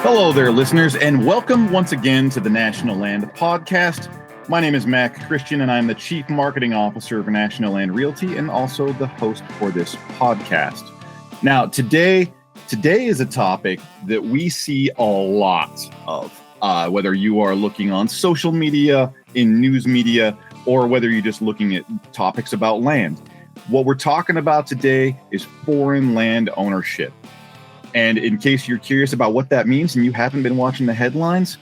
Hello there, listeners, and welcome once again to the National Land Podcast. My name is Mac Christian, and I'm the Chief Marketing Officer of National Land Realty and also the host for this podcast. Now, today is a topic that we see a lot of, whether you are looking on social media, in news media, or whether you're just looking at topics about land. What we're talking about today is foreign land ownership. And in case you're curious about what that means and you haven't been watching the headlines,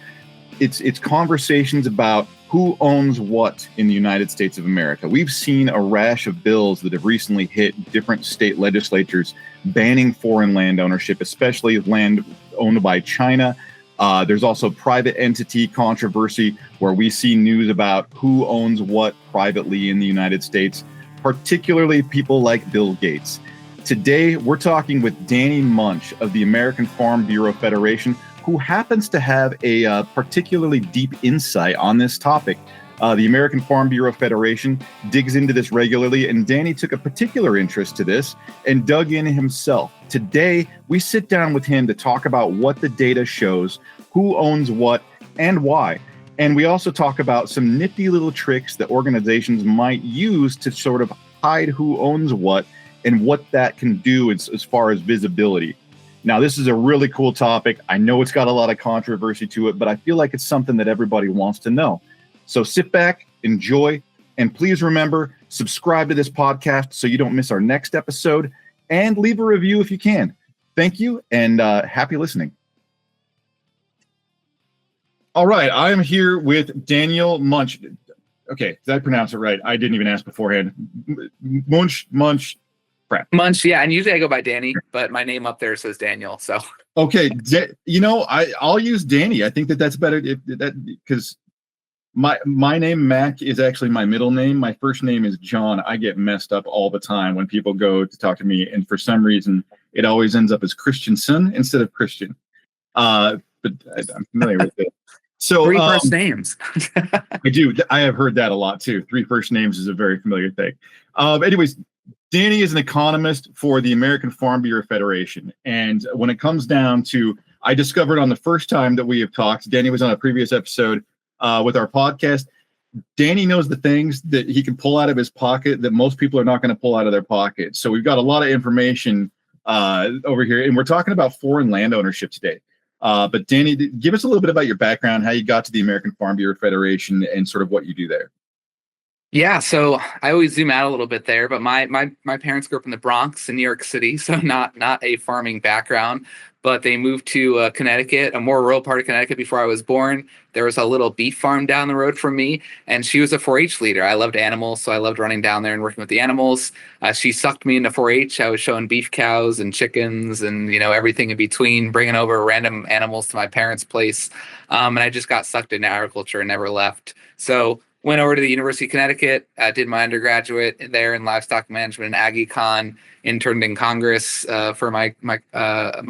it's conversations about who owns what in the United States of America. We've seen a rash of bills that have recently hit different state legislatures banning foreign land ownership, especially land owned by China. There's also private entity controversy where we see news about who owns what privately in the United States, particularly people like Bill Gates. Today, we're talking with Danny Munch of the American Farm Bureau Federation, who happens to have a particularly deep insight on this topic. The American Farm Bureau Federation digs into this regularly, and Danny took a particular interest to this and dug in himself. Today, we sit down with him to talk about what the data shows, who owns what, and why. And we also talk about some nifty little tricks that organizations might use to sort of hide who owns what and what that can do as far as visibility. Now, this is a really cool topic. I know it's got a lot of controversy to it, but I feel like it's something that everybody wants to know. So sit back, enjoy, and please remember, subscribe to this podcast so you don't miss our next episode, and leave a review if you can. Thank you, and happy listening. All right, I am here with Daniel Munch. Okay, did I pronounce it right? I didn't even ask beforehand. Munch. Munch, yeah, and usually I go by Danny, but my name up there says Daniel. So okay, I'll use Danny. I think that's better because my name Mac is actually my middle name. My first name is John. I get messed up all the time when people go to talk to me, and for some reason, it always ends up as Christensen instead of Christian. But I'm familiar with it. So three first names. I do. I have heard that a lot too. 3 first names is a very familiar thing. Anyways. Danny is an economist for the American Farm Bureau Federation. And when it comes down to, I discovered on the first time that we have talked, Danny was on a previous episode with our podcast. Danny knows the things that he can pull out of his pocket that most people are not going to pull out of their pocket. So we've got a lot of information over here, and we're talking about foreign land ownership today. But Danny, give us a little bit about your background, how you got to the American Farm Bureau Federation, and sort of what you do there. Yeah, so I always zoom out a little bit there, but my parents grew up in the Bronx in New York City, so not a farming background, but they moved to Connecticut, a more rural part of Connecticut before I was born. There was a little beef farm down the road from me, and she was a 4-H leader. I loved animals, so I loved running down there and working with the animals. She sucked me into 4-H. I was showing beef cows and chickens and everything in between, bringing over random animals to my parents' place, and I just got sucked into agriculture and never left. So went over to the University of Connecticut, did my undergraduate there in livestock management and ag econ, interned in Congress for my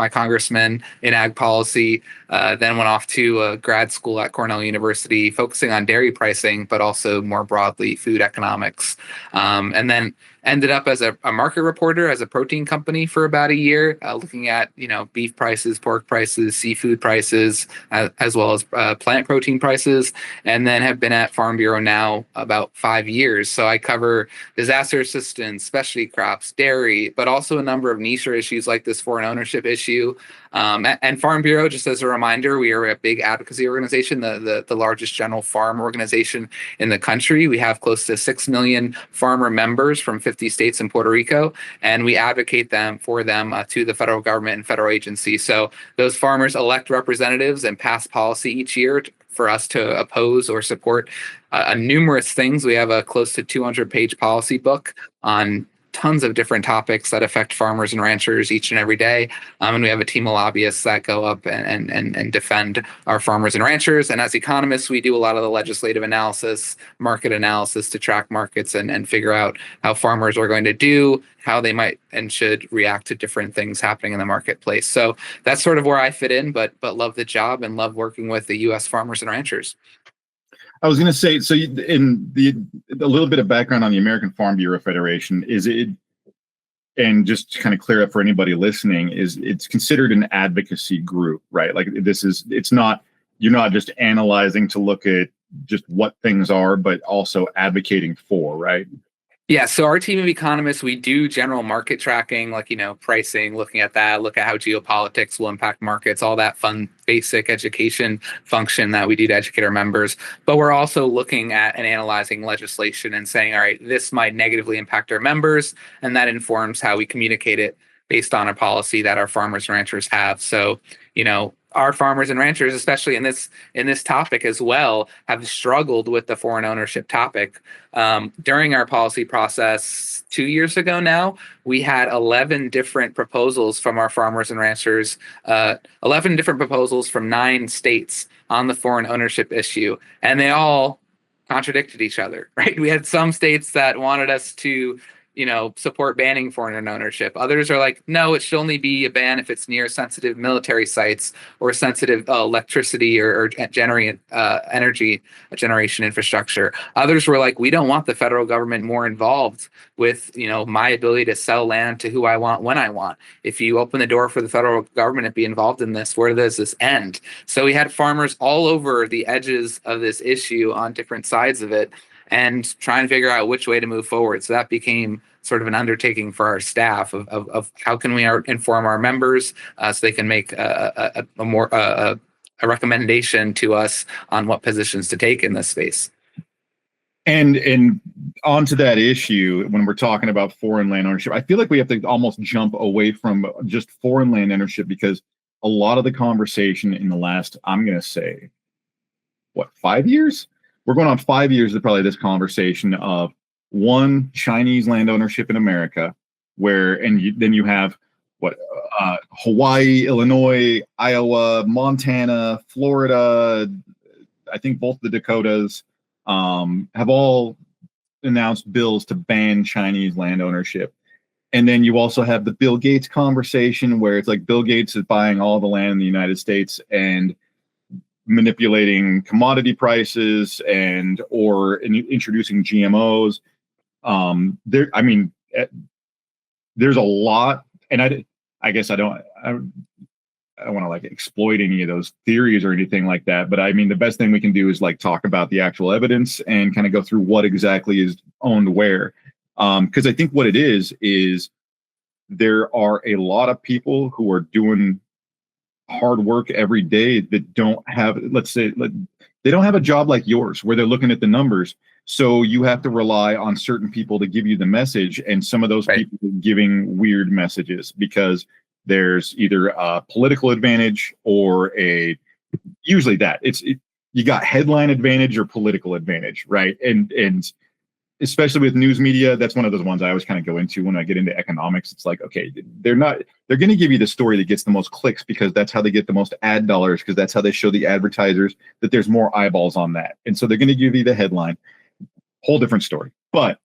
congressman in ag policy, then went off to grad school at Cornell University, focusing on dairy pricing, but also more broadly food economics. And then ended up as a market reporter as a protein company for about a year, looking at beef prices, pork prices, seafood prices, as well as plant protein prices, and then have been at Farm Bureau now about 5 years. So I cover disaster assistance, specialty crops, dairy, but also a number of niche issues like this foreign ownership issue. And Farm Bureau, just as a reminder, we are a big advocacy organization, the largest general farm organization in the country. We have close to 6 million farmer members from 50 states and Puerto Rico, and we advocate for them to the federal government and federal agencies. So those farmers elect representatives and pass policy each year for us to oppose or support numerous things. We have a close to 200-page policy book on tons of different topics that affect farmers and ranchers each and every day. And we have a team of lobbyists that go up and defend our farmers and ranchers. And as economists, we do a lot of the legislative analysis, market analysis to track markets and figure out how farmers are going to do, how they might and should react to different things happening in the marketplace. So that's sort of where I fit in, but love the job and love working with the U.S. farmers and ranchers. I was going to say, so a little bit of background on the American Farm Bureau Federation is and just to kind of clear up for anybody listening, is it's considered an advocacy group, right? Like it's not, you're not just analyzing to look at just what things are, but also advocating for, right? Yeah, so our team of economists, we do general market tracking, like, pricing, looking at that, look at how geopolitics will impact markets, all that fun, basic education function that we do to educate our members. But we're also looking at and analyzing legislation and saying, all right, this might negatively impact our members, and that informs how we communicate it based on a policy that our farmers and ranchers have. So, our farmers and ranchers, especially in this topic as well, have struggled with the foreign ownership topic. During our policy process 2 years ago now, we had 11 different proposals from our farmers and ranchers, 11 different proposals from 9 states on the foreign ownership issue, and they all contradicted each other, right? We had some states that wanted us to support banning foreign ownership. Others are like, no, it should only be a ban if it's near sensitive military sites or sensitive electricity or generating energy generation infrastructure. Others were like, we don't want the federal government more involved with, my ability to sell land to who I want when I want. If you open the door for the federal government to be involved in this, where does this end? So we had farmers all over the edges of this issue on different sides of it, and try and figure out which way to move forward. So that became sort of an undertaking for our staff of how can we inform our members so they can make a recommendation to us on what positions to take in this space. And onto that issue, when we're talking about foreign land ownership, I feel like we have to almost jump away from just foreign land ownership, because a lot of the conversation in the last, I'm going to say, 5 years? We're going on 5 years of probably this conversation of one, Chinese land ownership in America, then you have Hawaii, Illinois, Iowa, Montana, Florida. I think both the Dakotas have all announced bills to ban Chinese land ownership. And then you also have the Bill Gates conversation, where it's like Bill Gates is buying all the land in the United States and manipulating commodity prices or introducing GMOs. There's a lot, and I guess I don't want to exploit any of those theories or anything like that. But I mean, the best thing we can do is talk about the actual evidence and kind of go through what exactly is owned where. Because I think what it is there are a lot of people who are doing hard work every day that don't have, they don't have a job like yours where they're looking at the numbers. So you have to rely on certain people to give you the message, and some of those people are giving weird messages because there's either a political advantage or usually you got headline advantage or political advantage, right? And especially with news media, that's one of those ones I always kind of go into when I get into economics. It's like, okay, they're going to give you the story that gets the most clicks because that's how they get the most ad dollars, because that's how they show the advertisers that there's more eyeballs on that. And so they're going to give you the headline. Whole different story. But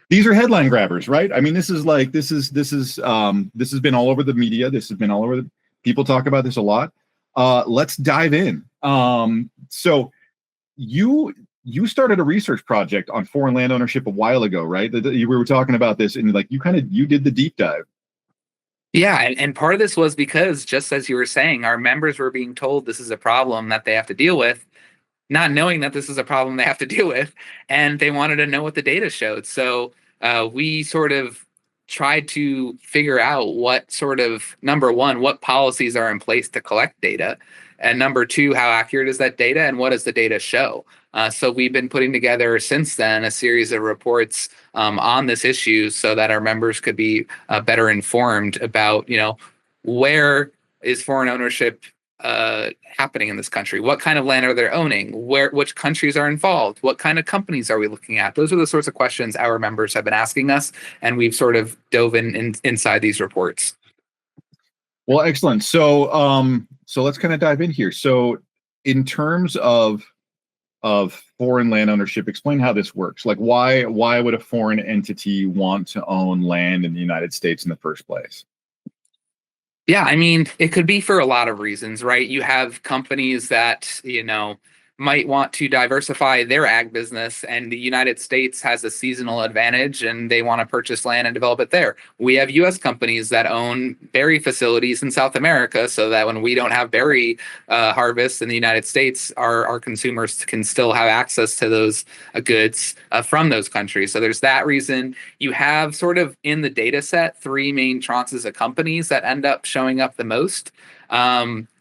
these are headline grabbers, right? I mean, this has been all over the media. This has been all over people talk about this a lot. Let's dive in. So you started a research project on foreign land ownership a while ago, right? We were talking about this, and you did the deep dive. Yeah, and part of this was because, just as you were saying, our members were being told this is a problem that they have to deal with, not knowing that this is a problem they have to deal with, and they wanted to know what the data showed. So we sort of tried to figure out what sort of, number one, what policies are in place to collect data, and number two, how accurate is that data, and what does the data show? So we've been putting together since then a series of reports on this issue so that our members could be better informed about, where is foreign ownership happening in this country? What kind of land are they owning? Which countries are involved? What kind of companies are we looking at? Those are the sorts of questions our members have been asking us, and we've sort of dove inside these reports. Well, excellent. So let's kind of dive in here. So in terms of foreign land ownership, explain how this works. Like, why would a foreign entity want to own land in the United States in the first place? Yeah, I mean, it could be for a lot of reasons, right? You have companies that, might want to diversify their ag business, and the United States has a seasonal advantage and they want to purchase land and develop it there. We have US companies that own berry facilities in South America, so that when we don't have berry harvests in the United States, our consumers can still have access to those goods from those countries. So there's that reason. You have sort of in the data set three main tranches of companies that end up showing up the most.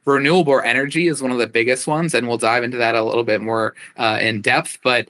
Renewable energy is one of the biggest ones, and we'll dive into that a little bit more in depth. But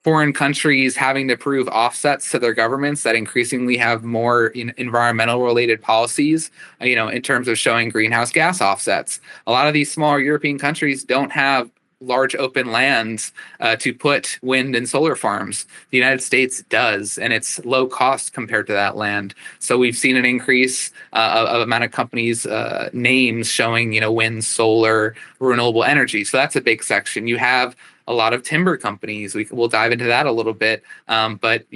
foreign countries having to prove offsets to their governments that increasingly have more environmental related policies, in terms of showing greenhouse gas offsets. A lot of these smaller European countries don't have large open lands to put wind and solar farms. The United States does, and it's low cost compared to that land. So we've seen an increase of amount of companies' names showing, wind, solar, renewable energy. So that's a big section. You have a lot of timber companies. We'll dive into that a little bit. But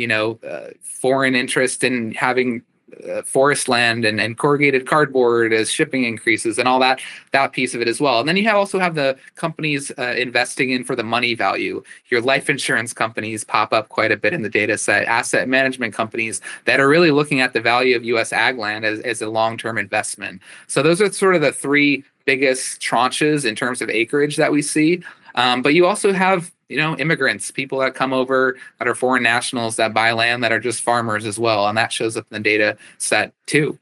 foreign interest in having forest land and corrugated cardboard as shipping increases and all that piece of it as well. And then you also have the companies investing in for the money value. Your life insurance companies pop up quite a bit in the data set, asset management companies that are really looking at the value of U.S. ag land as a long-term investment. So those are sort of the three biggest tranches in terms of acreage that we see. But you also have immigrants, people that come over that are foreign nationals that buy land that are just farmers as well. And that shows up in the data set too.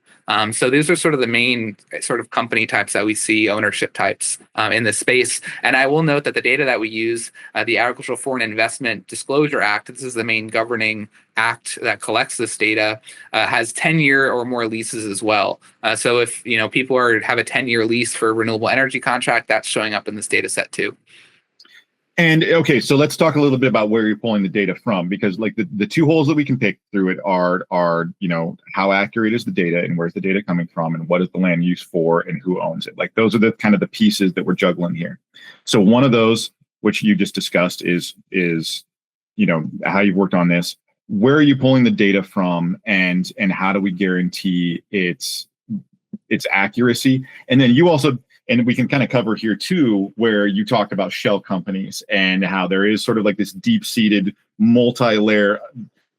So these are sort of the main sort of company types that we see, ownership types in this space. And I will note that the data that we use, the Agricultural Foreign Investment Disclosure Act, this is the main governing act that collects this data, has 10-year or more leases as well. So if people have a 10-year lease for a renewable energy contract, that's showing up in this data set too. And okay, so let's talk a little bit about where you're pulling the data from, because like the two holes that we can pick through it are how accurate is the data and where's the data coming from and what is the land used for and who owns it. Like those are the kind of the pieces that we're juggling here. So one of those, which you just discussed, is how you've worked on this. Where are you pulling the data from, and how do we guarantee its accuracy? And then you also. And we can kind of cover here too, where you talked about shell companies and how there is sort of like this deep-seated multi-layer,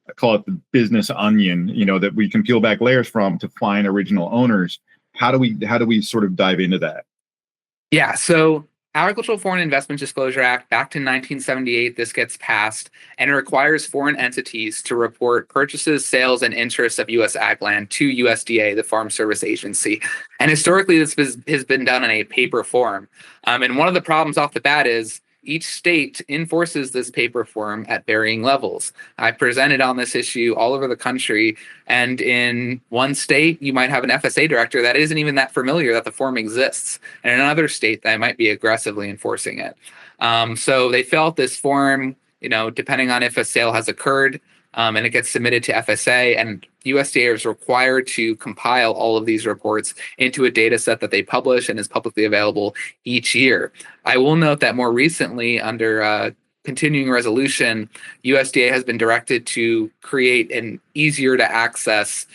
I call it the business onion, that we can peel back layers from to find original owners. How do we sort of dive into that? Yeah, so Agricultural Foreign Investment Disclosure Act, back to 1978, this gets passed, and it requires foreign entities to report purchases, sales, and interests of U.S. ag land to USDA, the Farm Service Agency. And historically, this has been done in a paper form. And one of the problems off the bat is each state enforces this paper form at varying levels. I presented on this issue all over the country, and in one state, you might have an FSA director that isn't even that familiar that the form exists, and in another state, that might be aggressively enforcing it. So they felt this form, depending on if a sale has occurred, and it gets submitted to FSA, and USDA is required to compile all of these reports into a data set that they publish and is publicly available each year. I will note that more recently, under continuing resolution, USDA has been directed to create an easier to access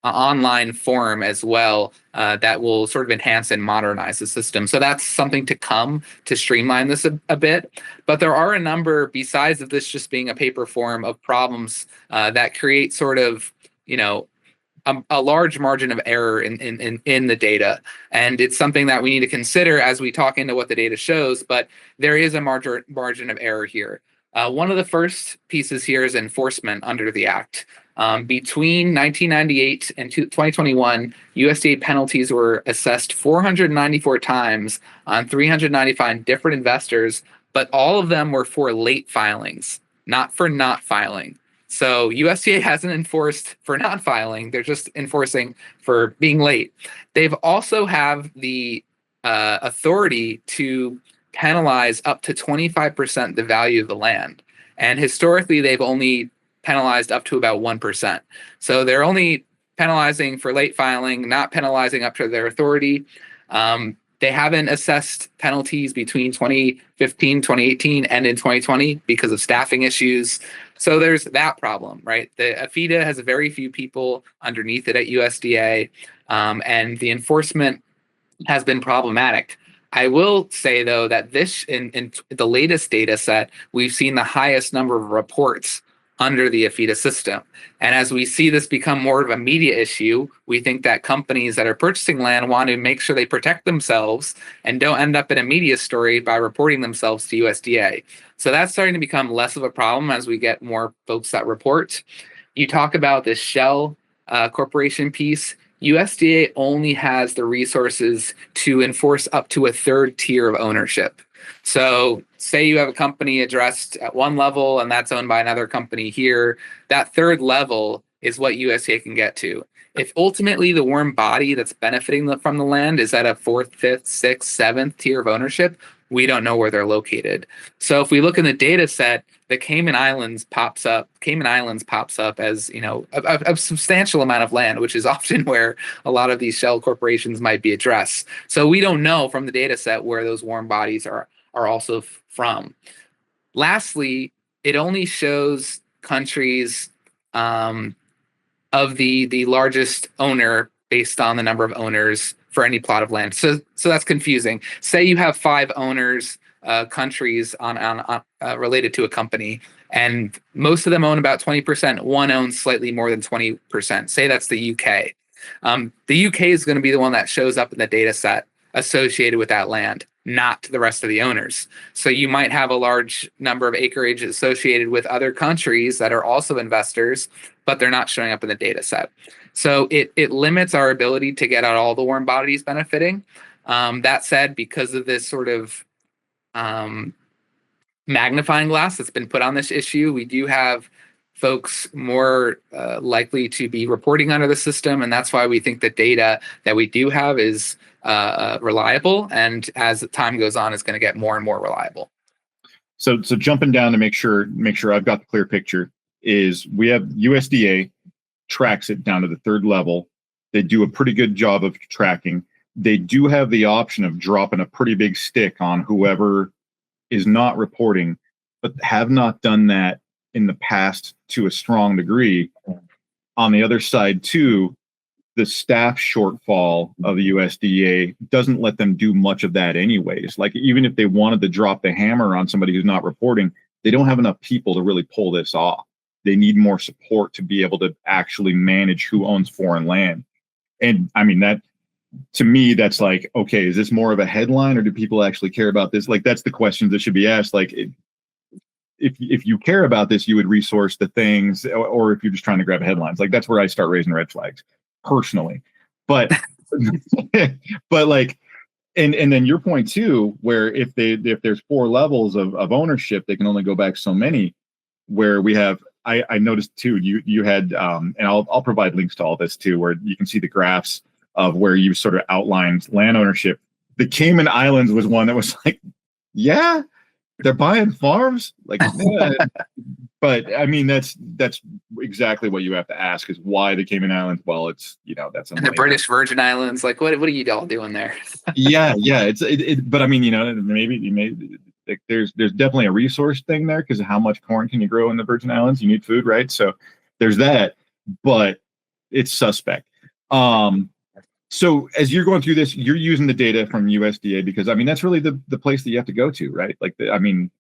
online form as well that will sort of enhance and modernize the system. So that's something to come to streamline this a bit. But there are a number, besides of this just being a paper form, of problems that create sort of, a large margin of error in the data. And it's something that we need to consider as we talk into what the data shows, but there is a margin of error here. One of the first pieces here is enforcement under the Act. Between 1998 and 2021, USDA penalties were assessed 494 times on 395 different investors, but all of them were for late filings, not for not filing. So USDA hasn't enforced for not filing; they're just enforcing for being late. They've also have the authority to penalize up to 25% the value of the land, and historically they've only penalized up to about 1%. So they're only penalizing for late filing, not penalizing up to their authority. They haven't assessed penalties between 2015, 2018, and in 2020 because of staffing issues. So there's that problem, right? The AFIDA has very few people underneath it at USDA, and the enforcement has been problematic. I will say, though, that this in the latest data set, we've seen the highest number of reports under the AFIDA system. And as we see this become more of a media issue, we think that companies that are purchasing land want to make sure they protect themselves and don't end up in a media story by reporting themselves to USDA. So that's starting to become less of a problem as we get more folks that report. You talk about this shell corporation piece. USDA only has the resources to enforce up to a third tier of ownership. So say you have a company addressed at one level and that's owned by another company here, that third level is what USDA can get to. If ultimately the warm body that's benefiting from the land is at a fourth, fifth, sixth, seventh tier of ownership, we don't know where they're located. So if we look in the data set, the Cayman Islands pops up as, a substantial amount of land, which is often where a lot of these shell corporations might be addressed. So we don't know from the data set where those warm bodies are also from. Lastly, it only shows countries of the largest owner based on the number of owners for any plot of land. So that's confusing. Say you have 5 owners, countries on related to a company, and most of them own about 20%. One owns slightly more than 20%. Say that's the UK. The UK is going to be the one that shows up in the data set associated with that land, not the rest of the owners. So you might have a large number of acreage associated with other countries that are also investors, but they're not showing up in the data set. So it limits our ability to get out all the warm bodies benefiting. That said, because of this sort of magnifying glass that's been put on this issue, we do have folks more likely to be reporting under the system. And that's why we think the data that we do have is reliable. And as time goes on, it's going to get more and more reliable. So jumping down to make sure I've got the clear picture is we have USDA tracks it down to the third level. They do a pretty good job of tracking. They do have the option of dropping a pretty big stick on whoever is not reporting, but have not done that in the past to a strong degree. On the other side, too, the staff shortfall of the USDA doesn't let them do much of that anyways. Like, even if they wanted to drop the hammer on somebody who's not reporting, they don't have enough people to really pull this off. They need more support to be able to actually manage who owns foreign land. And I mean, that, to me, that's like, okay, is this more of a headline or do people actually care about this? Like, that's the questions that should be asked. Like, if you care about this, you would resource the things, or if you're just trying to grab headlines, like, that's where I start raising red flags personally. But but like, and then your point too, where if there's 4 levels of ownership, they can only go back so many. Where we have, I noticed too, you had and I'll provide links to all this too, where you can see the graphs of where you sort of outlined land ownership. The Cayman Islands was one that was like, yeah, they're buying farms, like, yeah. But I mean, that's exactly what you have to ask, is why the Cayman Islands? Well, it's, that's and the British Virgin Islands. Like, what are you all doing there? yeah. But I mean, maybe like, there's definitely a resource thing there, because of how much corn can you grow in the Virgin Islands? You need food, right? So there's that, but it's suspect. So as you're going through this, you're using the data from USDA, because I mean, that's really the place that you have to go to, right? Like, I mean,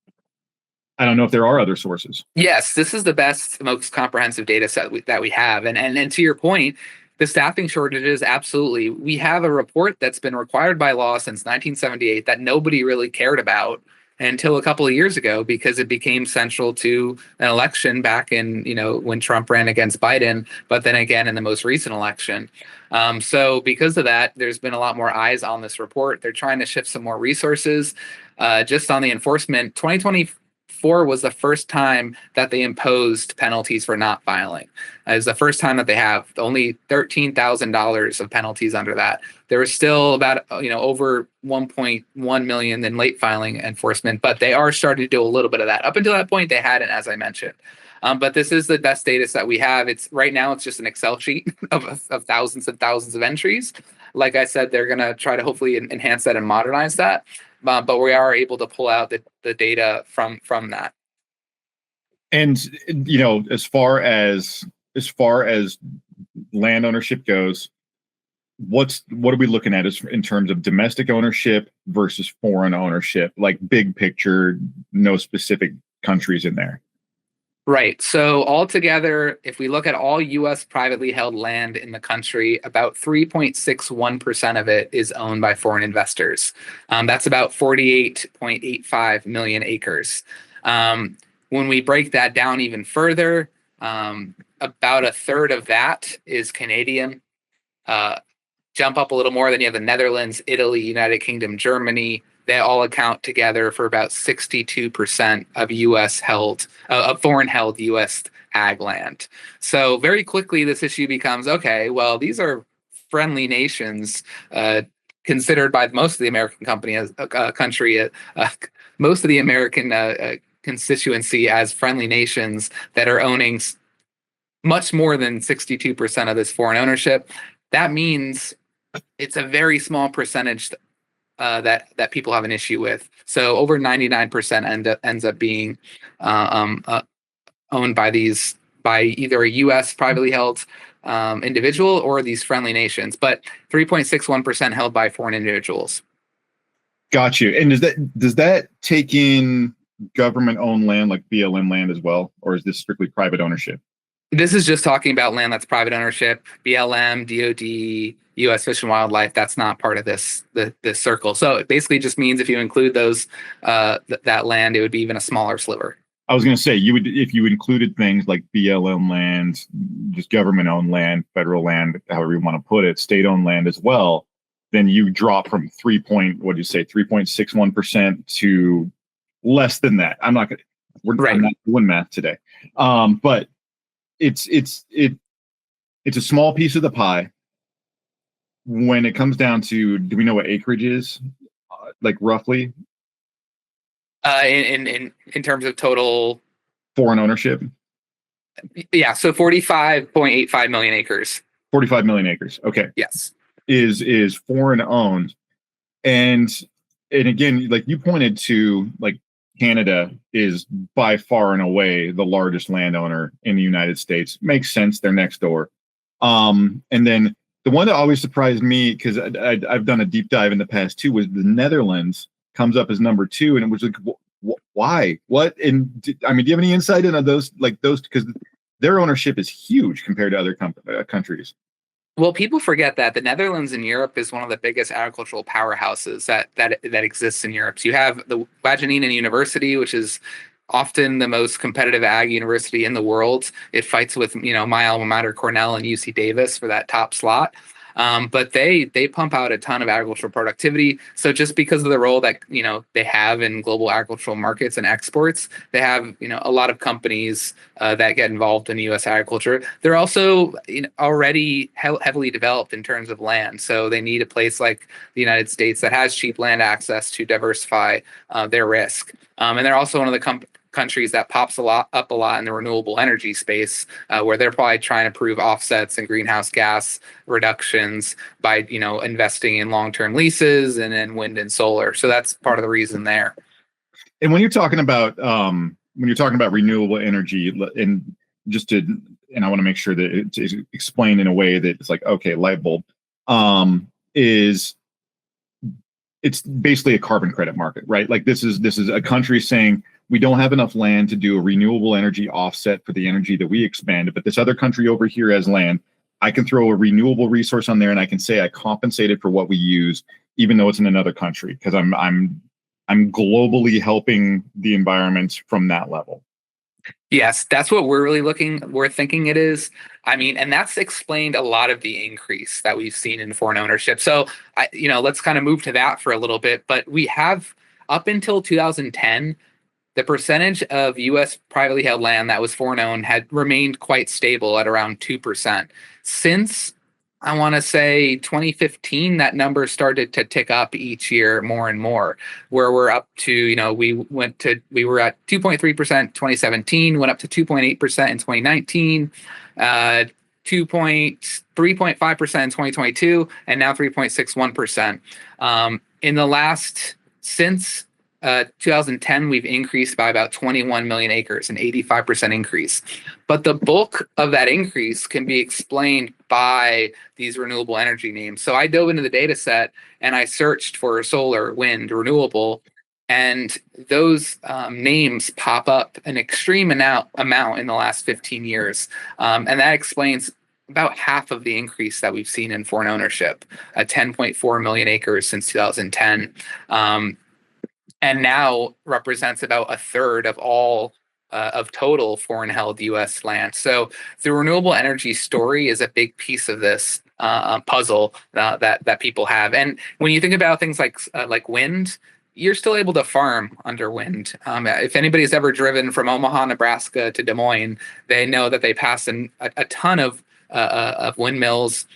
I don't know if there are other sources. Yes, this is the best, most comprehensive data set that we have. And to your point, the staffing shortages, absolutely. We have a report that's been required by law since 1978 that nobody really cared about until a couple of years ago, because it became central to an election back in, when Trump ran against Biden, but then again in the most recent election. So because of that, there's been a lot more eyes on this report. They're trying to shift some more resources just on the enforcement. 2024 was the first time that they imposed penalties for not filing. It's the first time that they have. Only $13,000 of penalties under that. There was still about over 1.1 million in late filing enforcement, but they are starting to do a little bit of that. Up until that point, they hadn't, as I mentioned. But this is the best data set we have. It's right now, it's just an Excel sheet of thousands and thousands of entries. Like I said, they're going to try to hopefully enhance that and modernize that. But we are able to pull out the data from that. And as far as land ownership goes, what are we looking at in terms of domestic ownership versus foreign ownership, like big picture, no specific countries in there? Right. So altogether, if we look at all U.S. privately held land in the country, about 3.61% of it is owned by foreign investors. That's about 48.85 million acres. When we break that down even further, about a third of that is Canadian. Jump up a little more, then you have the Netherlands, Italy, United Kingdom, Germany. They all account together for about 62% of U.S. held, of foreign held U.S. ag land. So very quickly, this issue becomes, okay, well, these are friendly nations considered by most of the American country, most of the American constituency as friendly nations that are owning much more than 62% of this foreign ownership. That means it's a very small percentage that people have an issue with. So over 99% ends up being owned by either a U.S. privately held individual or these friendly nations, but 3.61% held by foreign individuals. Got you. And does that take in government-owned land like BLM land as well, or is this strictly private ownership? This is just talking about land that's private ownership. BLM, DOD, U.S. Fish and Wildlife, that's not part of this circle. So it basically just means if you include those that land, it would be even a smaller sliver. I was going to say, you would, if you included things like BLM land, just government-owned land, federal land, however you want to put it, state-owned land as well, then you drop from 3.61% to less than that. I'm not doing math today, but it's a small piece of the pie. When it comes down to, do we know what acreage is, like roughly? In terms of total foreign ownership? Yeah, so 45.85 million acres. 45 million acres. Okay. Yes. Is foreign owned. And again, like you pointed to, like Canada is by far and away the largest landowner in the United States. Makes sense. They're next door. And then the one that always surprised me, because I've done a deep dive in the past too, was the Netherlands comes up as number 2. And it was like, why? What? And I mean, do you have any insight into those, because their ownership is huge compared to other countries? Well, people forget that the Netherlands in Europe is one of the biggest agricultural powerhouses that exists in Europe. So you have the Wageningen University, which is often the most competitive ag university in the world. It fights with, my alma mater, Cornell, and UC Davis for that top slot. But they pump out a ton of agricultural productivity. So just because of the role that they have in global agricultural markets and exports, they have a lot of companies that get involved in U.S. agriculture. They're also already heavily developed in terms of land. So they need a place like the United States that has cheap land access to diversify their risk. And they're also one of the countries that pops up a lot in the renewable energy space, where they're probably trying to prove offsets and greenhouse gas reductions by investing in long-term leases and in wind and solar. So that's part of the reason there. And when you're talking about renewable energy, and I want to make sure that it's explained in a way that it's like, okay, light bulb, it's basically a carbon credit market, right? Like this is a country saying, we don't have enough land to do a renewable energy offset for the energy that we expanded, but this other country over here has land. I can throw a renewable resource on there, and I can say I compensated for what we use, even though it's in another country, because I'm globally helping the environment from that level. Yes, that's what we're thinking it is. I mean, and that's explained a lot of the increase that we've seen in foreign ownership. So, let's kind of move to that for a little bit. But we have, up until 2010, the percentage of U.S. privately held land that was foreign owned had remained quite stable at around 2%. Since, I want to say, 2015, that number started to tick up each year more and more, where we're up to, we were at 2.3% in 2017, went up to 2.8% in 2019, 3.5% in 2022, and now 3.61%. Since 2010, we've increased by about 21 million acres, an 85% increase. But the bulk of that increase can be explained by these renewable energy names. So I dove into the data set and I searched for solar, wind, renewable, and those names pop up an extreme amount in the last 15 years. And that explains about half of the increase that we've seen in foreign ownership, 10.4 million acres since 2010. And now represents about a third of all of total foreign held U.S. land. So the renewable energy story is a big piece of this puzzle that people have. And when you think about things like wind, you're still able to farm under wind. If anybody's ever driven from Omaha, Nebraska to Des Moines, they know that they pass a ton of windmills,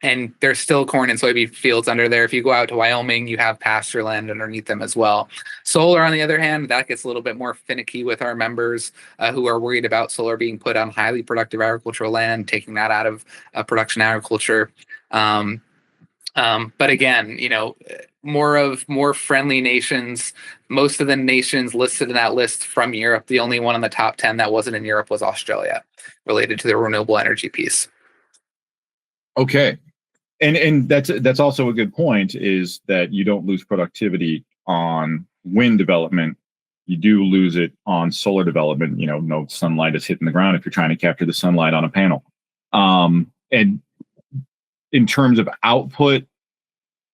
and there's still corn and soybean fields under there. If you go out to Wyoming, you have pasture land underneath them as well. Solar, on the other hand, that gets a little bit more finicky with our members who are worried about solar being put on highly productive agricultural land, taking that out of production agriculture. But again, more friendly nations. Most of the nations listed in that list from Europe, the only one in the top 10 that wasn't in Europe was Australia, related to the renewable energy piece. Okay. And that's also a good point, is that you don't lose productivity on wind development. You do lose it on solar development. No sunlight is hitting the ground if you're trying to capture the sunlight on a panel. And in terms of output,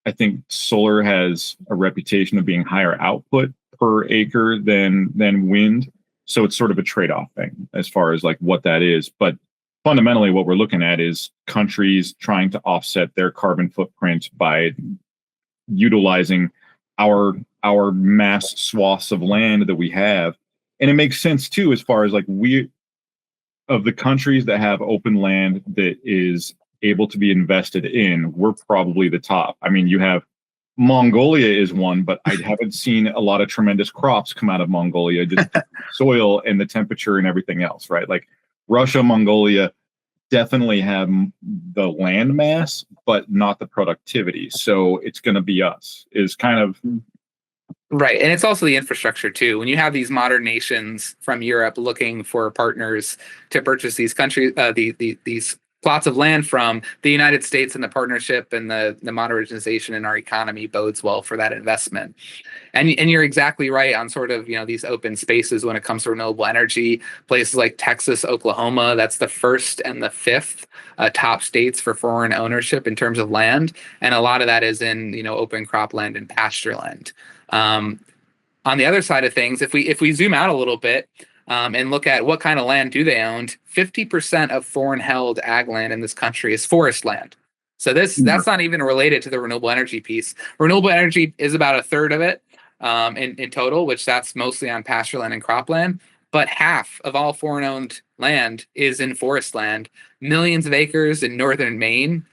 I think solar has a reputation of being higher output per acre than wind. So it's sort of a trade-off thing as far as like what that is. But fundamentally, what we're looking at is countries trying to offset their carbon footprint by utilizing our mass swaths of land that we have. And it makes sense too, as far as like of the countries that have open land that is able to be invested in, we're probably the top. I mean, you have Mongolia is one, but I haven't seen a lot of tremendous crops come out of Mongolia, just soil and the temperature and everything else, right? Like Russia, Mongolia definitely have the land mass, but not the productivity. So it's going to be us, is kind of... Right. And it's also the infrastructure too. When you have these modern nations from Europe looking for partners to purchase these countries, these plots of land from, the United States and the partnership and the modernization in our economy bodes well for that investment. And you're exactly right on sort of, these open spaces when it comes to renewable energy. Places like Texas, Oklahoma, that's the first and the fifth top states for foreign ownership in terms of land. And a lot of that is in, open cropland and pasture land. On the other side of things, if we zoom out a little bit, and look at what kind of land do they own, 50% of foreign held ag land in this country is forest land. So that's not even related to the renewable energy piece. Renewable energy is about a third of it in total, which that's mostly on pasture land and cropland. But half of all foreign owned land is in forest land. Millions of acres in northern Maine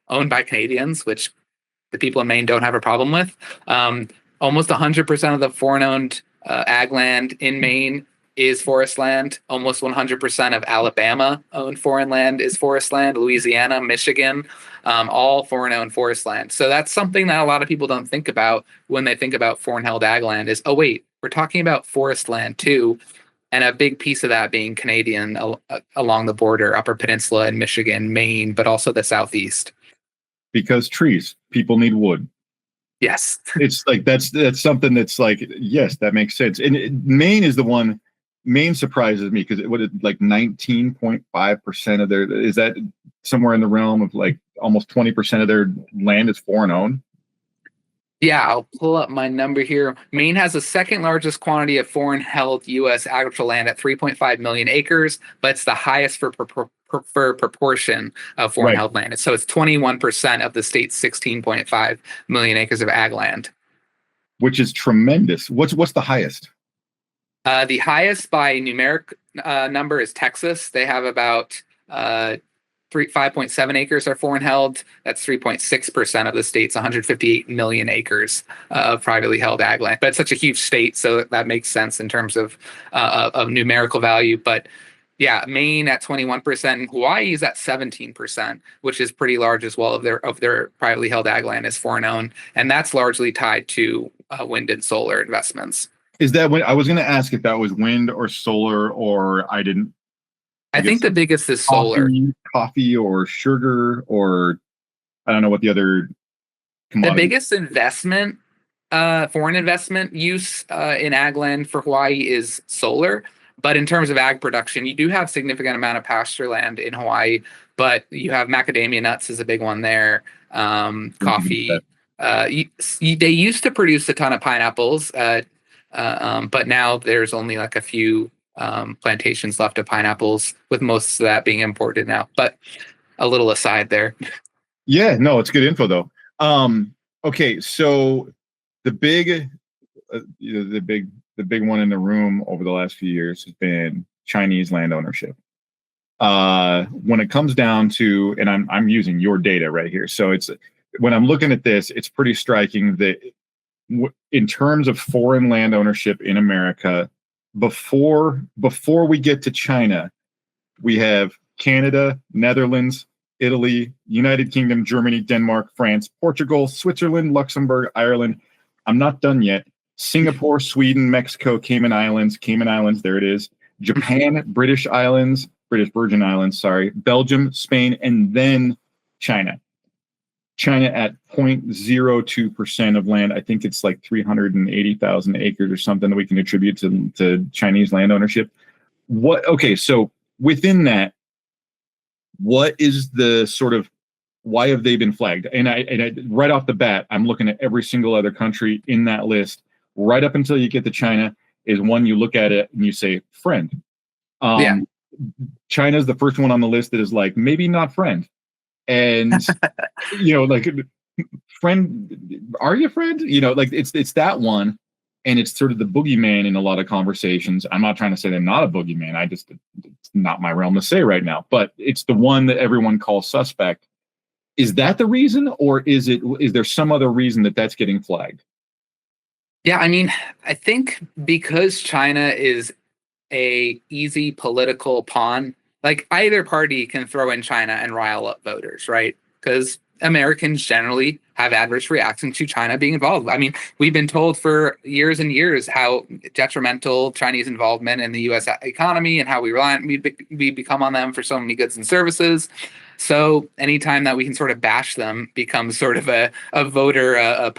owned by Canadians, which the people in Maine don't have a problem with. Almost 100% of the foreign owned ag land in Maine is forest land. Almost 100% of Alabama owned foreign land is forest land. Louisiana, Michigan, all foreign owned forest land. So that's something that a lot of people don't think about when they think about foreign held ag land is, oh wait, we're talking about forest land too. And a big piece of that being Canadian along the border, Upper Peninsula in Michigan, Maine, but also the Southeast. Because trees, people need wood. Yes. It's like, that's something that's like, yes, that makes sense. And Maine is the one. Maine surprises me because what is like 19.5% of their, is that somewhere in the realm of like almost 20% of their land is foreign owned? Yeah, I'll pull up my number here. Maine has the second largest quantity of foreign held U.S. agricultural land at 3.5 million acres, but it's the highest for proportion of foreign held land. So it's 21% of the state's 16.5 million acres of ag land. Which is tremendous. What's the highest? The highest by numeric number is Texas. They have about 5.7 acres are foreign held. That's 3.6% of the state's 158 million acres of privately held ag land. But it's such a huge state, so that makes sense in terms of numerical value. But yeah, Maine at 21%, and Hawaii is at 17%, which is pretty large as well. Of their privately held ag land is foreign owned, and that's largely tied to wind and solar investments. Is that when I was going to ask if that was wind or solar, or I didn't? I think the biggest is solar. Coffee or sugar, or I don't know what the other commodity. The biggest investment, foreign investment use in ag land for Hawaii is solar. But in terms of ag production, you do have significant amount of pasture land in Hawaii, but you have macadamia nuts is a big one there. Coffee. They used to produce a ton of pineapples, but now there's only like a few plantations left of pineapples, with most of that being imported now. But a little aside there. Yeah, no, it's good info though. Okay, so the big one in the room over the last few years has been Chinese land ownership. When it comes down to, and I'm using your data right here, so it's when I'm looking at this, it's pretty striking that in terms of foreign land ownership in America, before we get to China, we have Canada, Netherlands, Italy, United Kingdom, Germany, Denmark, France, Portugal, Switzerland, Luxembourg, Ireland. I'm not done yet. Singapore, Sweden, Mexico, Cayman Islands, there it is. Japan, British Virgin Islands, sorry. Belgium, Spain, and then China. China at 0.02% of land. I think it's like 380,000 acres or something that we can attribute to Chinese land ownership. Okay, so within that, what is the sort of, why have they been flagged? And I right off the bat, I'm looking at every single other country in that list, right up until you get to China, is one you look at it and you say, friend. China's the first one on the list that is like, maybe not friend. And, like, friend, are you friend? Like it's that one. And it's sort of the boogeyman in a lot of conversations. I'm not trying to say they're not a boogeyman. It's not my realm to say right now, but it's the one that everyone calls suspect. Is that the reason, or is there some other reason that that's getting flagged? Yeah, I mean, I think because China is a easy political pawn, like either party can throw in China and rile up voters, right? Because Americans generally have adverse reactions to China being involved. I mean, we've been told for years and years how detrimental Chinese involvement in the U.S. economy and how we become on them for so many goods and services. So anytime that we can sort of bash them becomes sort of a voter a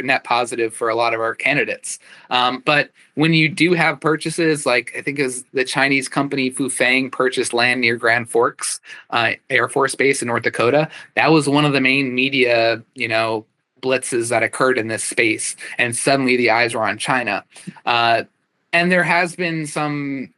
net positive for a lot of our candidates. But when you do have purchases, like I think it was the Chinese company Fufeng purchased land near Grand Forks Air Force Base in North Dakota, that was one of the main media, blitzes that occurred in this space. And suddenly the eyes were on China. And there has been some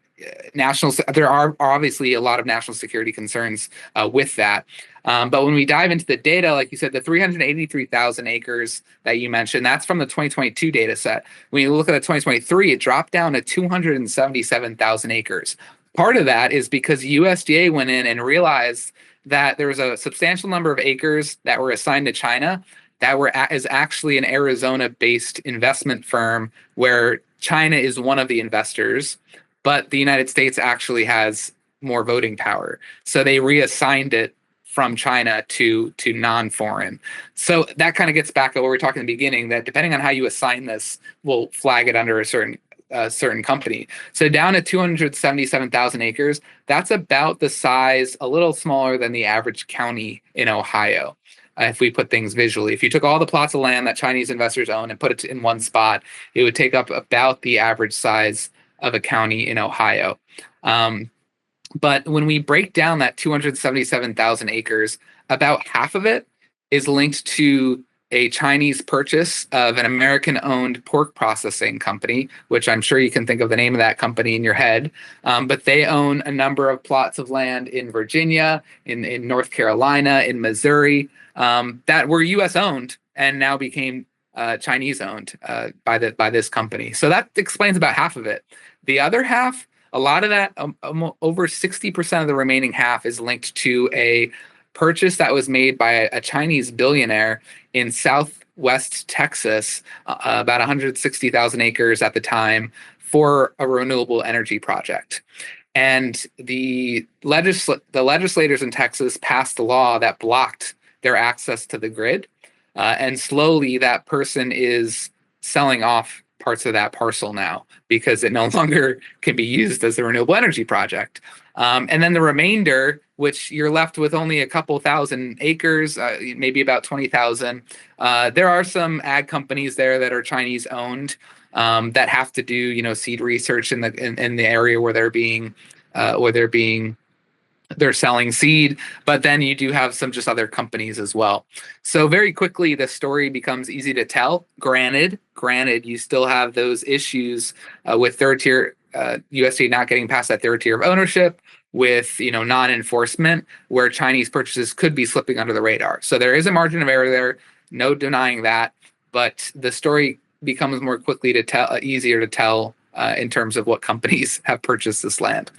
there are obviously a lot of national security concerns with that. But when we dive into the data, like you said, the 383,000 acres that you mentioned, that's from the 2022 data set. When you look at the 2023, it dropped down to 277,000 acres. Part of that is because USDA went in and realized that there was a substantial number of acres that were assigned to China that is actually an Arizona-based investment firm where China is one of the investors, but the United States actually has more voting power. So they reassigned it from China to non-foreign. So that kind of gets back to what we were talking in the beginning, that depending on how you assign this, will flag it under a certain company. So down to 277,000 acres, that's about the size, a little smaller than the average county in Ohio. If we put things visually, if you took all the plots of land that Chinese investors own and put it in one spot, it would take up about the average size of a county in Ohio. But when we break down that 277,000 acres, about half of it is linked to a Chinese purchase of an American-owned pork processing company, which I'm sure you can think of the name of that company in your head. But they own a number of plots of land in Virginia, in North Carolina, in Missouri, that were U.S.-owned and now became Chinese-owned by this company. So that explains about half of it. The other half, a lot of that, over 60% of the remaining half is linked to a purchase that was made by a Chinese billionaire in Southwest Texas, about 160,000 acres at the time, for a renewable energy project. And the legislators in Texas passed a law that blocked their access to the grid. And slowly that person is selling off parts of that parcel now because it no longer can be used as a renewable energy project. And then the remainder, which you're left with only a couple thousand acres, maybe about 20,000. There are some ag companies there that are Chinese owned that have to do, seed research in the area where they're selling seed, but then you do have some just other companies as well. So very quickly, the story becomes easy to tell. Granted, you still have those issues with third tier USDA not getting past that third tier of ownership, with non-enforcement, where Chinese purchases could be slipping under the radar. So there is a margin of error there, no denying that. But the story becomes more quickly to tell, easier to tell in terms of what companies have purchased this land.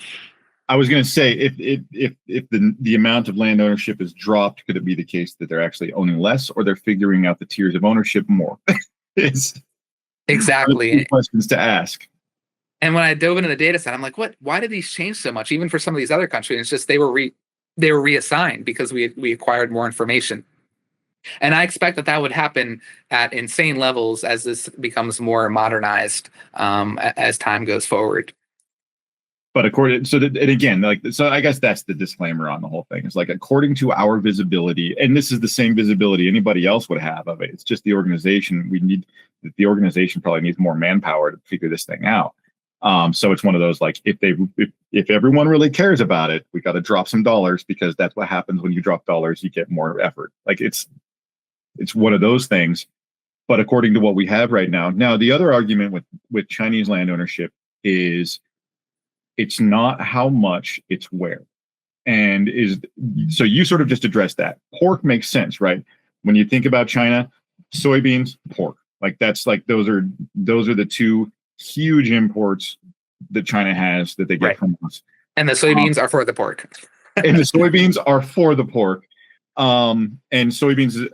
I was going to say, if the amount of land ownership is dropped, could it be the case that they're actually owning less, or they're figuring out the tiers of ownership more? It's exactly questions to ask. And when I dove into the data set, I'm like, what? Why did these change so much? Even for some of these other countries, it's just they were reassigned because we acquired more information. And I expect that would happen at insane levels as this becomes more modernized as time goes forward. But so I guess that's the disclaimer on the whole thing. It's like, according to our visibility, and this is the same visibility anybody else would have of it. It's just the organization the organization probably needs more manpower to figure this thing out. So it's one of those, like, if everyone really cares about it, we got to drop some dollars, because that's what happens when you drop dollars, you get more effort. Like, it's one of those things. But according to what we have right now, the other argument with Chinese land ownership is, it's not how much, it's where. And so you sort of just addressed that. Pork makes sense, right? When you think about China, soybeans, pork. Like, that's like, those are the two huge imports that China has that they get from us. And the soybeans are for the pork. And the soybeans are for the pork. And soybeans,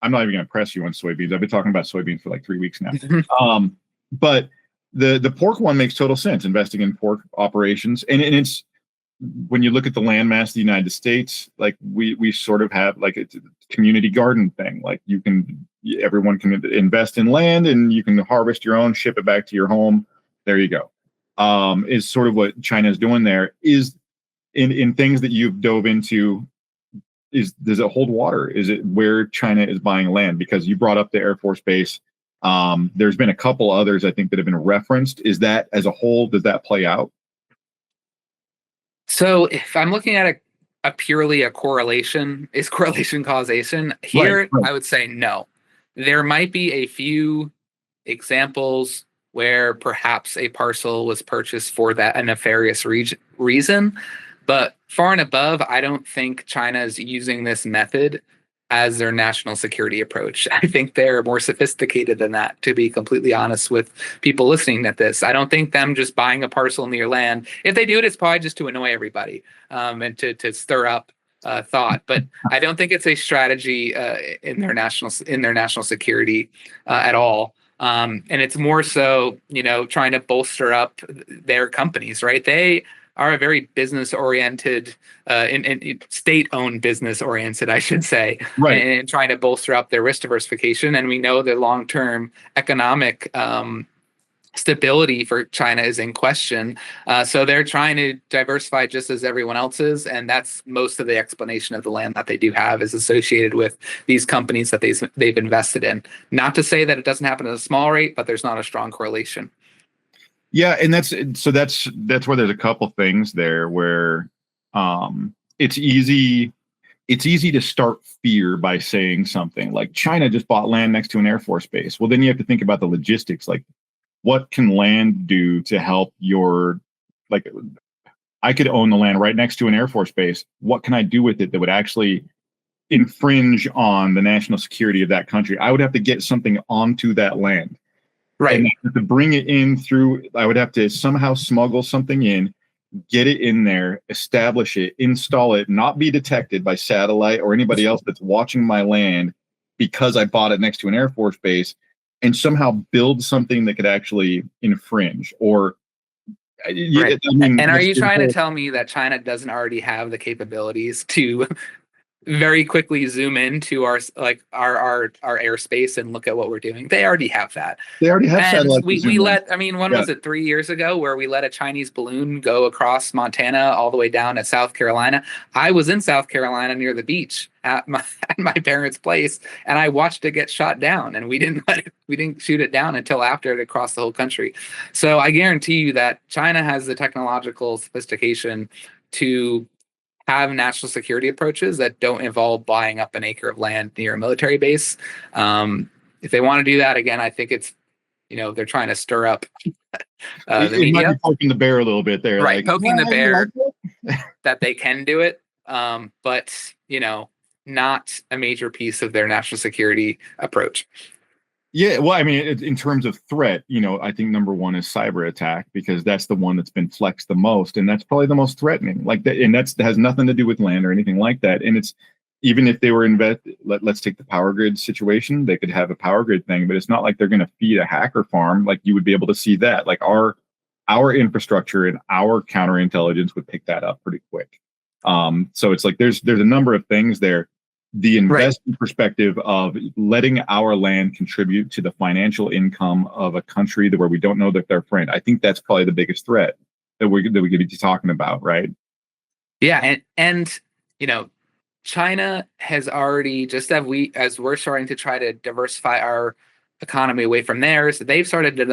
I'm not even going to press you on soybeans. I've been talking about soybeans for like 3 weeks now. But the pork one makes total sense, investing in pork operations. And it's, when you look at the landmass of the United States, like, we sort of have like a community garden thing. Like, everyone can invest in land, and you can harvest your own, ship it back to your home. There you go. Is sort of what China is doing there. Is in things that you've dove into, does it hold water? Is it where China is buying land? Because you brought up the Air Force Base. There's been a couple others, I think, that have been referenced. Is that, as a whole, does that play out? So if I'm looking at a purely a correlation, is correlation causation here? Right. I would say no. There might be a few examples where perhaps a parcel was purchased for a nefarious reason, but far and above, I don't think China is using this method as their national security approach. I think they're more sophisticated than that, to be completely honest with people listening to this. I don't think them just buying a parcel near land, if they do it, it's probably just to annoy everybody and to stir up thought. But I don't think it's a strategy in their national security at all. And it's more so, trying to bolster up their companies, right? They are a very business-oriented, and state-owned business-oriented, I should say, right, and trying to bolster up their risk diversification. And we know the long-term economic stability for China is in question. So they're trying to diversify just as everyone else is, and that's most of the explanation of the land that they do have is associated with these companies that they've invested in. Not to say that it doesn't happen at a small rate, but there's not a strong correlation. Yeah, and that's where there's a couple things there where it's easy to start fear by saying something like, China just bought land next to an Air Force base. Well, then you have to think about the logistics. Like, what can land do to help I could own the land right next to an Air Force base. What can I do with it that would actually infringe on the national security of that country? I would have to get something onto that land. Right. And to bring it in I would have to somehow smuggle something in, get it in there, establish it, install it, not be detected by satellite or anybody else that's watching my land because I bought it next to an Air Force base, and somehow build something that could actually infringe or. Right. And are you trying to tell me that China doesn't already have the capabilities to very quickly zoom into our airspace and look at what we're doing. They already have that. They already have And satellites. we let, I mean, when was it, 3 years ago, where we let a Chinese balloon go across Montana all the way down to South Carolina? I was in South Carolina near the beach at my parents' place, and I watched it get shot down, and we didn't shoot it down until after it had crossed the whole country. So I guarantee you that China has the technological sophistication to have national security approaches that don't involve buying up an acre of land near a military base. If they want to do that, again, I think it's, they're trying to stir up the media. Might be poking the bear a little bit there. Right, like, poking the bear that they can do it, but, not a major piece of their national security approach. Yeah, well, I mean, in terms of threat, I think number one is cyber attack, because that's the one that's been flexed the most, and that's probably the most threatening. Like that, and that has nothing to do with land or anything like that. And it's, even if they were let's take the power grid situation, they could have a power grid thing, but it's not like they're going to feed a hacker farm. Like you would be able to see that, like our infrastructure and our counterintelligence would pick that up pretty quick. So it's like there's a number of things there. The investment perspective of letting our land contribute to the financial income of a country where we don't know that they're friend. I think that's probably the biggest threat that we could be talking about, right? Yeah, and China has already, just as we're starting to try to diversify our economy away from theirs, they've started to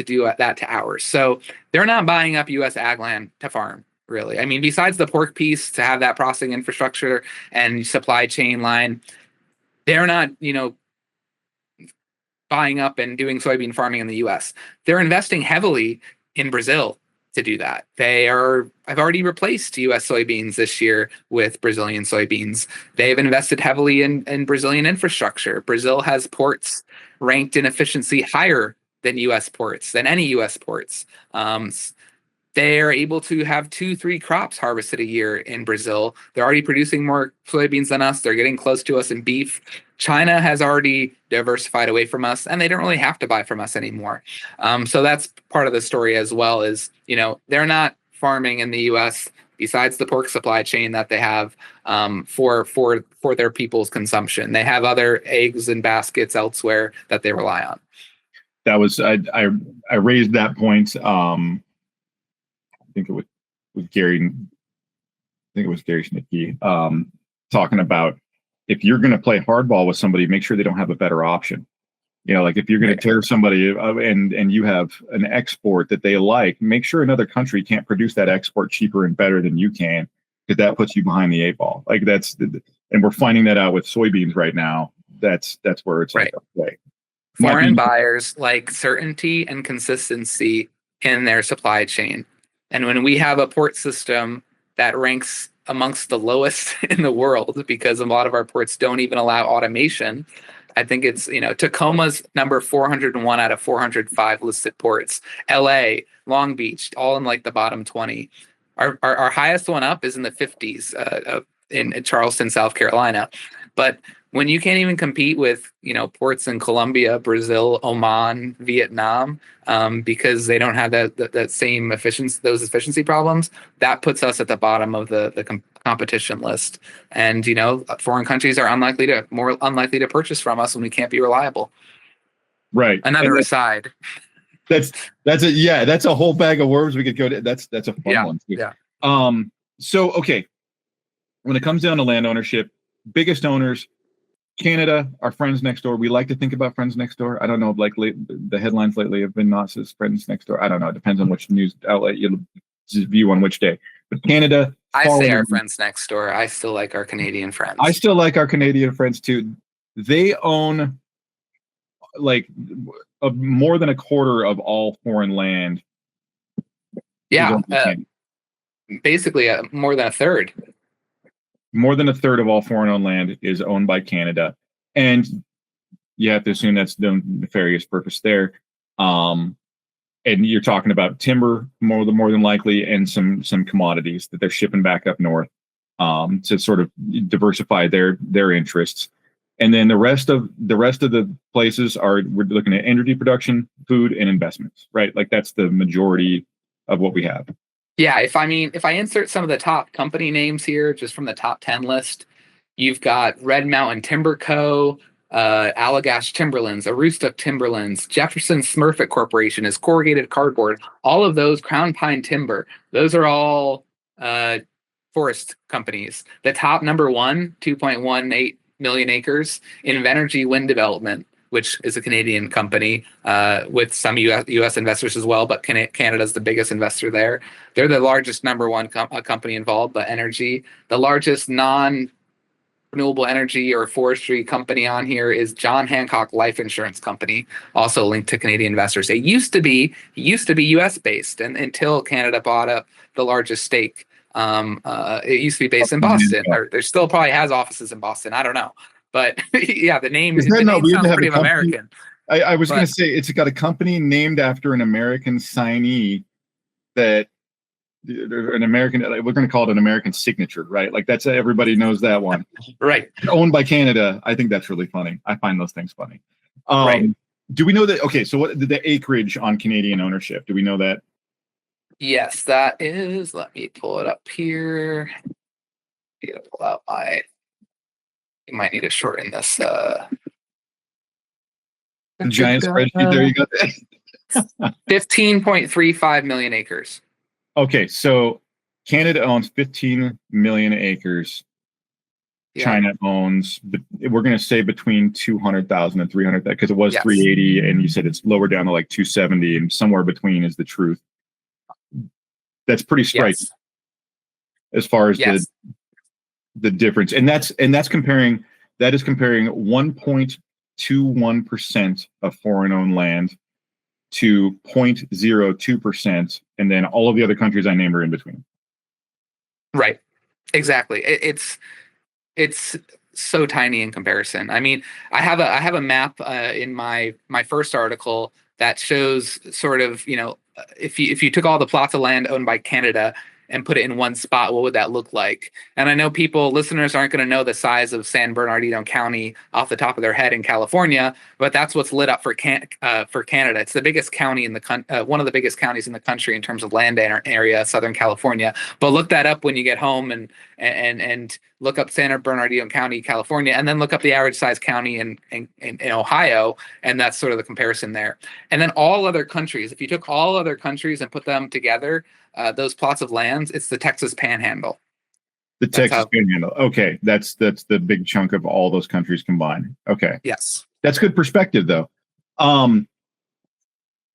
do that to ours. So they're not buying up U.S. ag land to farm. Really. I mean, besides the pork piece, to have that processing infrastructure and supply chain line, they're not, buying up and doing soybean farming in the US. They're investing heavily in Brazil to do that. I've already replaced US soybeans this year with Brazilian soybeans. They've invested heavily in Brazilian infrastructure. Brazil has ports ranked in efficiency higher than US ports, than any US ports. They are able to have 2-3 crops harvested a year in Brazil. They're already producing more soybeans than us. They're getting close to us in beef. China has already diversified away from us, and they don't really have to buy from us anymore. So that's part of the story as well, is, they're not farming in the U.S. besides the pork supply chain that they have for their people's consumption. They have other eggs and baskets elsewhere that they rely on. That was, I raised that point. I think it was Gary. I think it was Gary Schnittke talking about, if you're going to play hardball with somebody, make sure they don't have a better option. Like if you're going to tear somebody and you have an export that they like, make sure another country can't produce that export cheaper and better than you can, because that puts you behind the 8 ball. Like and we're finding that out with soybeans right now. That's where it's like a play. Foreign buyers like certainty and consistency in their supply chain. And when we have a port system that ranks amongst the lowest in the world, because a lot of our ports don't even allow automation, I think it's, Tacoma's number 401 out of 405 listed ports. LA, Long Beach, all in like the bottom 20. Our highest one up is in the 50s in Charleston, South Carolina. But when you can't even compete with, ports in Colombia, Brazil, Oman, Vietnam, because they don't have that same efficiency problems, that puts us at the bottom of the competition list. And, foreign countries are more unlikely to purchase from us when we can't be reliable. Right. Another aside. That's a whole bag of worms we could go to. That's a fun one too. Yeah. So, okay. When it comes down to land ownership, biggest owners, Canada, our friends next door. We like to think about friends next door. I don't know, like the headlines lately have been not as friends next door. I don't know. It depends on which news outlet you view on which day. But Canada. I say our friends next door. I still like our Canadian friends. I still like our Canadian friends too. They own like more than a quarter of all foreign land. Yeah. Basically, more than a third. More than a third of all foreign-owned land is owned by Canada, and you have to assume that's the nefarious purpose there. And you're talking about timber more than likely, and some commodities that they're shipping back up north to sort of diversify their interests. And then the rest of the places we're looking at energy production, food, and investments, right? Like that's the majority of what we have. Yeah, if I insert some of the top company names here, just from the top 10 list, You've got Red Mountain Timber Co., Allagash Timberlands, Aroostook Timberlands, Jefferson Smurfit Corporation is corrugated cardboard. All of those, Crown Pine Timber, those are all forest companies. The top number one, 2.18 million acres, Invenergy Wind Development, which is a Canadian company with some U.S. investors as well, but Canada's the biggest investor there. They're the largest number one company involved, but energy. The largest non-renewable energy or forestry company on here is John Hancock Life Insurance Company, also linked to Canadian investors. It used to be U.S. based, and until Canada bought up the largest stake. It used to be based in Boston, or there still probably has offices in Boston. I don't know. But yeah, the name sounds pretty American. I was going to say it's got a company named after an American signee that an American, we're going to call it an American signature, right? Like that's everybody knows that one. Right. Owned by Canada. I think that's really funny. I find those things funny. Right. Do we know that? Okay, so what the acreage on Canadian ownership? Do we know that? Yes, that is. Let me pull it up here. Pull out you might need to shorten this. Giant spreadsheet there. You got that. 15.35 million acres. Okay, so Canada owns 15 million acres. Yeah. China owns, we're going to say between 200,000 and 300,000 because it was 380, and you said it's lower down to like 270, and somewhere between is the truth. That's pretty striking as far as the difference, and that is comparing 1.21% of foreign-owned land to 0.02%, and then all of the other countries I named are in between. Right, exactly. It's so tiny in comparison. I mean, I have a map in my first article that shows sort of, you know, if you took all the plots of land owned by Canada and put it in one spot, what would that look like? And I know listeners aren't going to know the size of San Bernardino County off the top of their head in California, but that's what's lit up for Canada. It's the biggest county in the one of the biggest counties in the country in terms of land area, Southern California. But look that up when you get home and look up San Bernardino County, California, and then look up the average size county in Ohio, and that's sort of the comparison there. And then all other countries, if you took all other countries and put them together, those plots of lands, it's the Texas Panhandle. The Texas Panhandle. Okay, that's the big chunk of all those countries combined. Okay. Yes. That's good perspective, though. And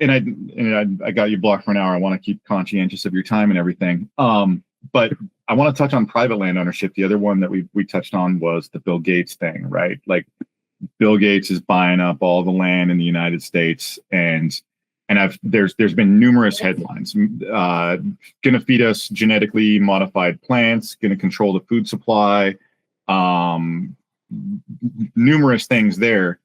I got you blocked for an hour. I want to keep conscientious of your time and everything. But I want to touch on private land ownership. The other one that we touched on was the Bill Gates thing, right? Like Bill Gates is buying up all the land in the United States, and there's been numerous headlines. Gonna feed us genetically modified plants, gonna control the food supply, numerous things there.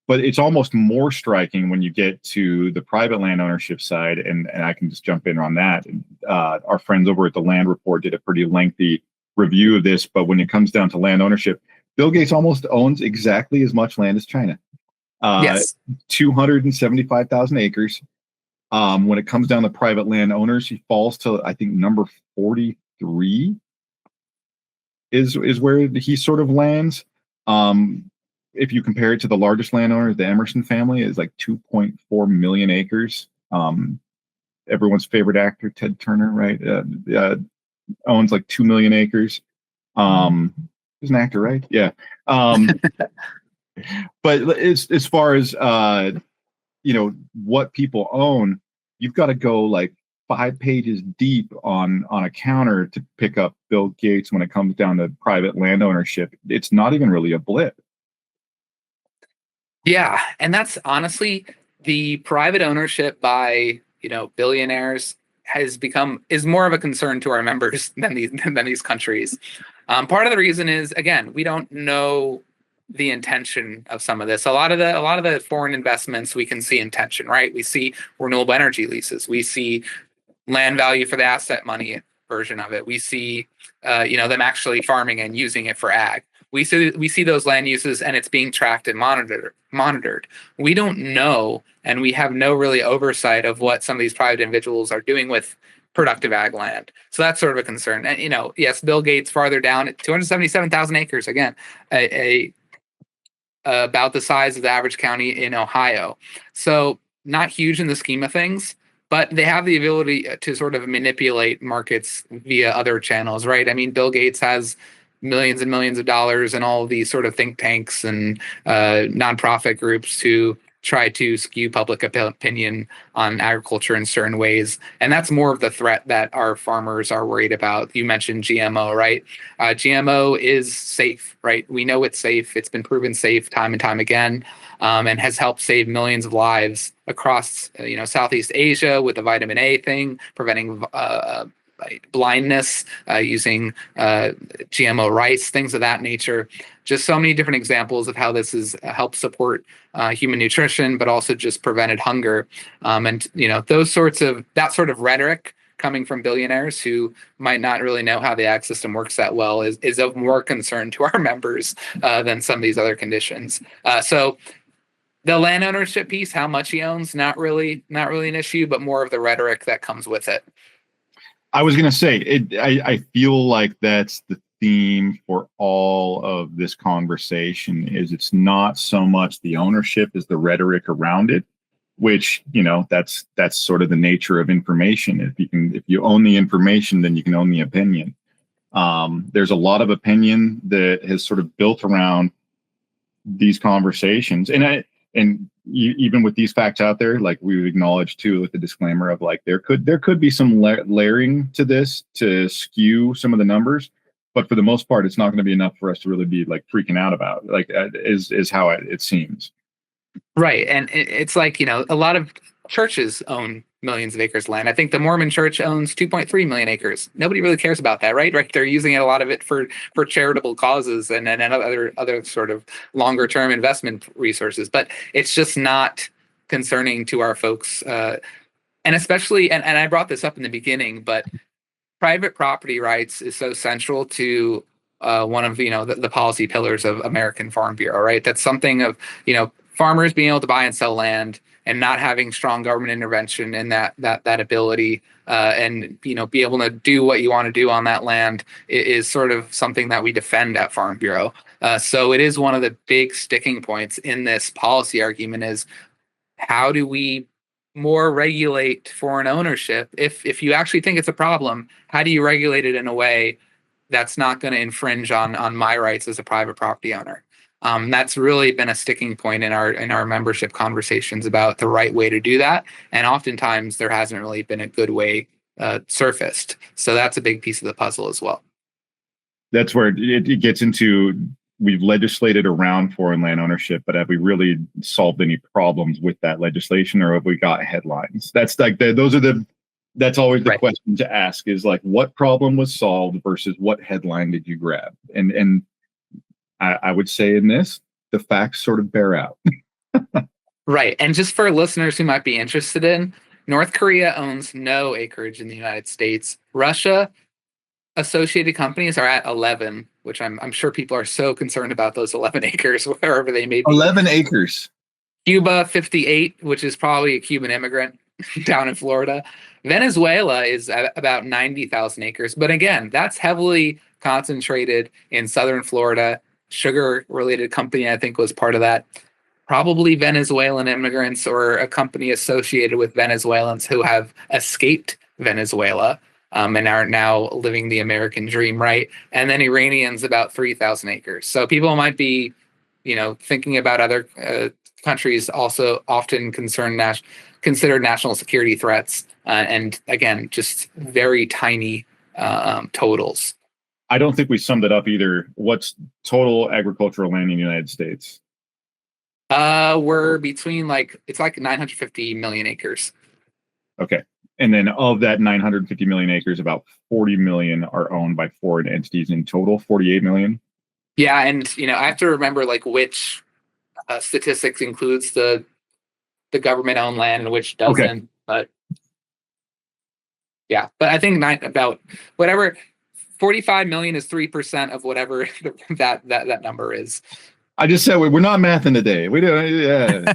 But it's almost more striking when you get to the private land ownership side, and I can just jump in on that. Our friends over at the Land Report did a pretty lengthy review of this, but when it comes down to land ownership, Bill Gates almost owns exactly as much land as China. 275,000 acres. When it comes down to private land owners, he falls to, I think, number 43 is where he sort of lands. If you compare it to the largest landowner, the Emerson family is like 2.4 million acres. Everyone's favorite actor, Ted Turner, right? Owns like 2 million acres. He's an actor, right? Yeah. But as far as what people own, you've got to go like 5 pages deep on a counter to pick up Bill Gates when it comes down to private land ownership. It's not even really a blip. Yeah, and that's honestly the private ownership by billionaires is more of a concern to our members than these countries. Part of the reason is, again, we don't know the intention of some of this. A lot of the foreign investments, we can see intention, right? We see renewable energy leases. We see land value for the asset money version of it. We see them actually farming and using it for ag. We see those land uses, and it's being tracked and monitored. We don't know, and we have no really oversight of what some of these private individuals are doing with productive ag land. So that's sort of a concern. And, yes, Bill Gates farther down at 277,000 acres, again, about the size of the average county in Ohio. So not huge in the scheme of things, but they have the ability to sort of manipulate markets via other channels, right? I mean, Bill Gates has millions and millions of dollars in all of these sort of think tanks and nonprofit groups to try to skew public opinion on agriculture in certain ways. And that's more of the threat that our farmers are worried about. You mentioned GMO, right? GMO is safe, right? We know it's safe. It's been proven safe time and time again, and has helped save millions of lives across, Southeast Asia with the vitamin A thing, preventing blindness, using GMO rice, things of that nature. Just so many different examples of how this has helped support human nutrition, but also just prevented hunger. And that sort of rhetoric coming from billionaires who might not really know how the ag system works that well is of more concern to our members than some of these other conditions. So the land ownership piece, how much he owns, not really an issue, but more of the rhetoric that comes with it. I was going to say, I feel like that's the theme for all of this conversation is it's not so much the ownership as the rhetoric around it, which, that's sort of the nature of information. If you own the information, then you can own the opinion. There's a lot of opinion that has sort of built around these conversations. And even with these facts out there, like we've acknowledged too, with the disclaimer of like there could be some layering to this to skew some of the numbers, but for the most part, it's not going to be enough for us to really be like freaking out about. Like is how it seems. Right, and it's like a lot of churches own millions of acres of land. I think the Mormon Church owns 2.3 million acres. Nobody really cares about that, right? Right, they're using a lot of it for charitable causes and other sort of longer term investment resources. But it's just not concerning to our folks, and especially, and I brought this up in the beginning, but private property rights is so central to one of the policy pillars of American Farm Bureau, right? That's something of farmers being able to buy and sell land and not having strong government intervention in that ability, and be able to do what you want to do on that land is sort of something that we defend at Farm Bureau. So it is one of the big sticking points in this policy argument is how do we more regulate foreign ownership? If you actually think it's a problem, how do you regulate it in a way that's not going to infringe on my rights as a private property owner? That's really been a sticking point in our membership conversations about the right way to do that. And oftentimes there hasn't really been a good way surfaced. So that's a big piece of the puzzle as well. That's where it gets into, we've legislated around foreign land ownership, but have we really solved any problems with that legislation, or have we got headlines? That's like that's always the right question to ask is like, what problem was solved versus what headline did you grab? And I would say in this, the facts sort of bear out. Right. And just for listeners who might be interested in, North Korea owns no acreage in the United States. Russia, associated companies are at 11, which I'm sure people are so concerned about those 11 acres, wherever they may be. 11 acres. Cuba, 58, which is probably a Cuban immigrant down in Florida. Venezuela is at about 90,000 acres. But again, that's heavily concentrated in southern Florida. Sugar-related company, I think, was part of that. Probably Venezuelan immigrants or a company associated with Venezuelans who have escaped Venezuela and are now living the American dream, right? And then Iranians, about 3,000 acres. So people might be, thinking about other countries also often considered national security threats. And again, just very tiny totals. I don't think we summed it up either. What's total agricultural land in the United States? We're between it's like 950 million acres. Okay. And then of that 950 million acres, about 40 million are owned by foreign entities in total, 48 million. Yeah. And, I have to remember which statistics includes the government owned land and which doesn't. Okay. But yeah, but I think about whatever 45 million is 3% of whatever that number is. I just said we're not mathing today. We do, yeah.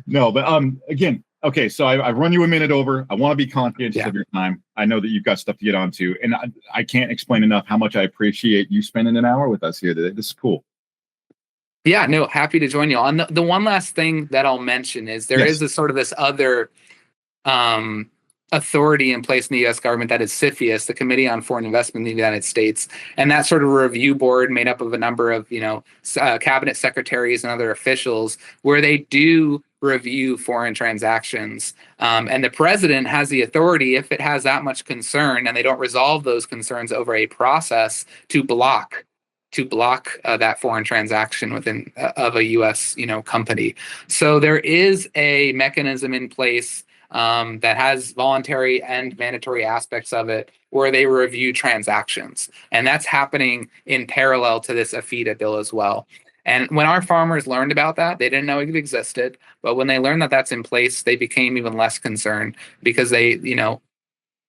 No, but again, Okay, so I've run you a minute over. I want to be conscientious of your time. I know that you've got stuff to get onto, and I can't explain enough how much I appreciate you spending an hour with us here today. This is cool. Yeah, no, happy to join you. On the one last thing that I'll mention is there is this other authority in place in the U.S. government that is CFIUS, the Committee on Foreign Investment in the United States, and that sort of review board made up of a number of cabinet secretaries and other officials, where they do review foreign transactions. And the president has the authority, if it has that much concern and they don't resolve those concerns over a process, to block that foreign transaction within of a U.S. company. So there is a mechanism in place that has voluntary and mandatory aspects of it, where they review transactions, and that's happening in parallel to this AFIDA bill as well. And when our farmers learned about that, they didn't know it existed, but when they learned that that's in place, they became even less concerned, because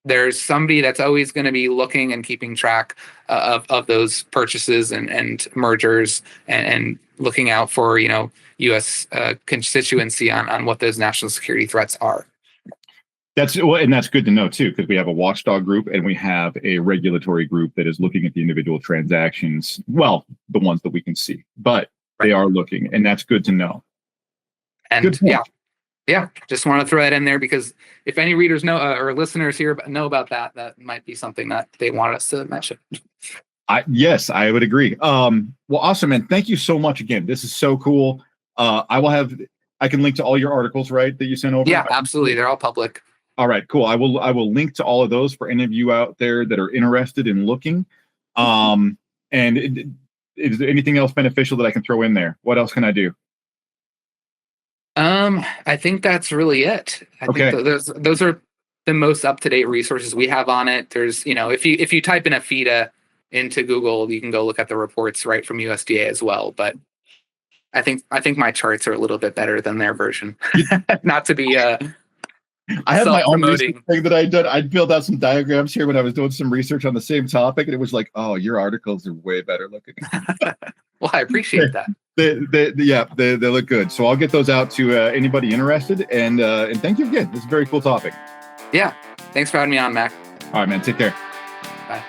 there's somebody that's always going to be looking and keeping track of those purchases and mergers and looking out for U.S. constituency on what those national security threats are. That's good to know too, because we have a watchdog group and we have a regulatory group that is looking at the individual transactions. Well, the ones that we can see, but they are looking, and that's good to know. And just want to throw that in there, because if any readers know or listeners here know about that, that might be something that they want us to mention. Yes, I would agree. Well, awesome, man. Thank you so much again. This is so cool. I can link to all your articles, right, that you sent over? Yeah, absolutely. They're all public. All right, cool. I will link to all of those for any of you out there that are interested in looking. And is there anything else beneficial that I can throw in there? What else can I do? I think that's really it. I think those are the most up-to-date resources we have on it. There's, if you type in AFIDA into Google, you can go look at the reports right from USDA as well. But I think my charts are a little bit better than their version. Not to be I have my own research thing that I'd done. I'd build out some diagrams here when I was doing some research on the same topic, and it was like, oh, your articles are way better looking. Well, I appreciate that. They look good. So I'll get those out to anybody interested. And thank you again. This is a very cool topic. Yeah. Thanks for having me on, Mac. All right, man. Take care. Bye.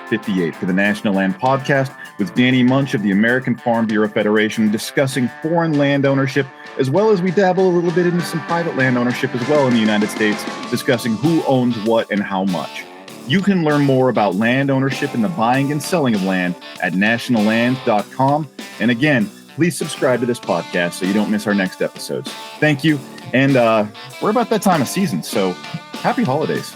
58 for the National Land Podcast with Danny Munch of the American Farm Bureau Federation, discussing foreign land ownership, as well as we dabble a little bit into some private land ownership as well in the United States, discussing who owns what and how much. You can learn more about land ownership and the buying and selling of land at nationalland.com. And again, please subscribe to this podcast so you don't miss our next episodes. Thank you. And we're about that time of season, so happy holidays.